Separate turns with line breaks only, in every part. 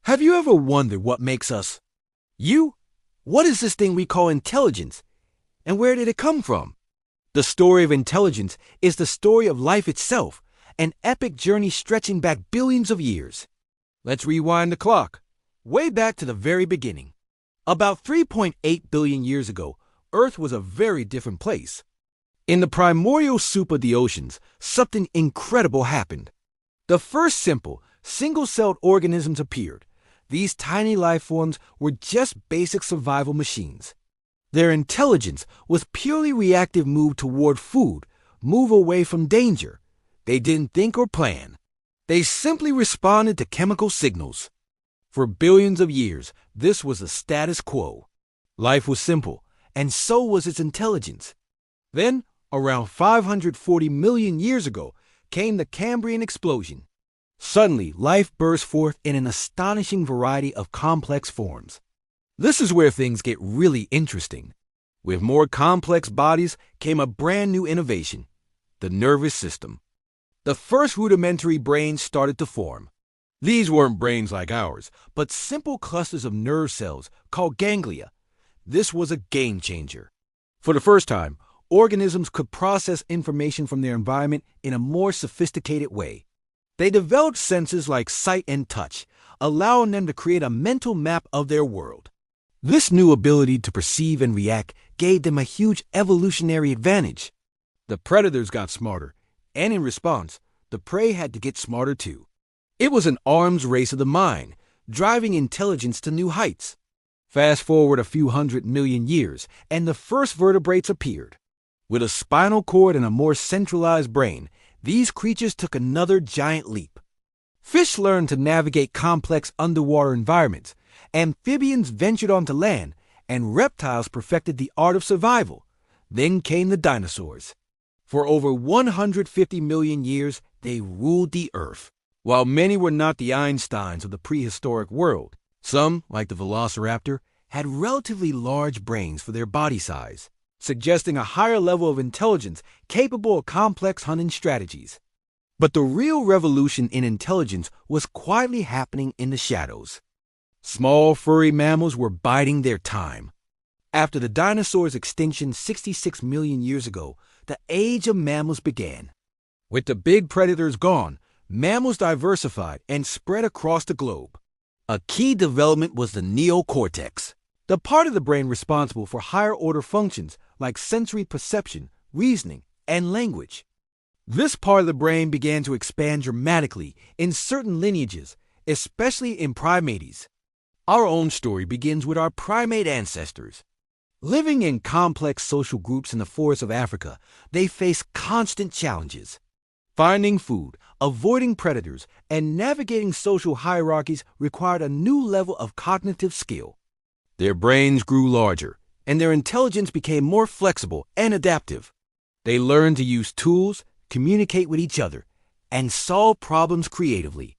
Have you ever wondered what makes us you? What is this thing we call intelligence? And where did it come from? The story of intelligence is the story of life itself, an epic journey stretching back billions of years. Let's rewind the clock, way back to the very beginning. About 3.8 billion years ago, Earth was a very different place. In the primordial soup of the oceans, something incredible happened. The first simple, single-celled organisms appeared. These tiny life forms were just basic survival machines. Their intelligence was purely reactive move toward food, move away from danger. They didn't think or plan. They simply responded to chemical signals. For billions of years, this was the status quo. Life was simple, and so was its intelligence. Then, around 540 million years ago, came the Cambrian explosion. Suddenly, life burst forth in an astonishing variety of complex forms. This is where things get really interesting. With more complex bodies came a brand new innovation, the nervous system. The first rudimentary brains started to form. These weren't brains like ours, but simple clusters of nerve cells called ganglia. This was a game changer. For the first time, organisms could process information from their environment in a more sophisticated way. They developed senses like sight and touch, allowing them to create a mental map of their world. This new ability to perceive and react gave them a huge evolutionary advantage. The predators got smarter, and in response, the prey had to get smarter too. It was an arms race of the mind, driving intelligence to new heights. Fast forward a few 100 million years, and the first vertebrates appeared. With a spinal cord and a more centralized brain, these creatures took another giant leap. Fish learned to navigate complex underwater environments, amphibians ventured onto land, and reptiles perfected the art of survival. Then came the dinosaurs. For over 150 million years, they ruled the earth. While many were not the Einsteins of the prehistoric world, some, like the velociraptor, had relatively large brains for their body size, suggesting a higher level of intelligence capable of complex hunting strategies. But the real revolution in intelligence was quietly happening in the shadows. Small furry mammals were biding their time. After the dinosaurs' extinction 66 million years ago, the age of mammals began. With the big predators gone, mammals diversified and spread across the globe. A key development was the neocortex, the part of the brain responsible for higher-order functions like sensory perception, reasoning, and language. This part of the brain began to expand dramatically in certain lineages, especially in primates. Our own story begins with our primate ancestors. Living in complex social groups in the forests of Africa, they faced constant challenges. Finding food, avoiding predators, and navigating social hierarchies required a new level of cognitive skill. Their brains grew larger, and their intelligence became more flexible and adaptive. They learned to use tools, communicate with each other, and solve problems creatively.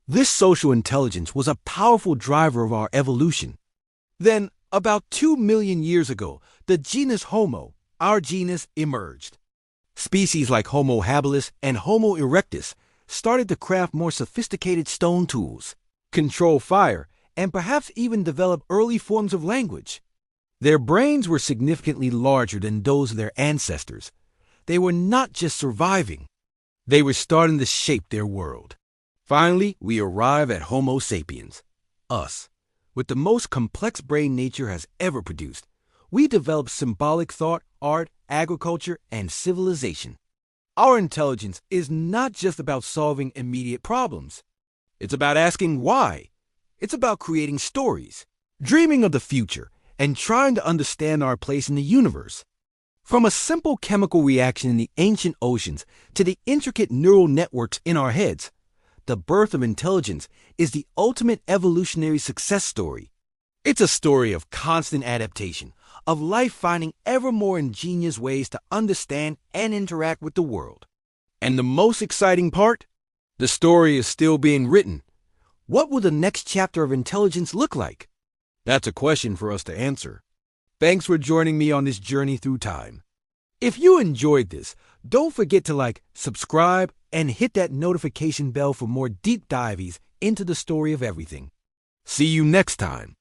This social intelligence was a powerful driver of our evolution. Then, about 2 million years ago, the genus Homo, our genus, emerged. Species like Homo habilis and Homo erectus started to craft more sophisticated stone tools, control fire, and perhaps even develop early forms of language. Their brains were significantly larger than those of their ancestors. They were not just surviving. They were starting to shape their world. Finally, we arrive at Homo sapiens, us. With the most complex brain nature has ever produced, we developed symbolic thought, art, agriculture, and civilization. Our intelligence is not just about solving immediate problems. It's about asking why. It's about creating stories, dreaming of the future, and trying to understand our place in the universe. From a simple chemical reaction in the ancient oceans to the intricate neural networks in our heads, the birth of intelligence is the ultimate evolutionary success story. It's a story of constant adaptation, of life finding ever more ingenious ways to understand and interact with the world. And the most exciting part? The story is still being written. What will the next chapter of intelligence look like? That's a question for us to answer. Thanks for joining me on this journey through time. If you enjoyed this, don't forget to subscribe, and hit that notification bell for more deep dives into the story of everything. See you next time.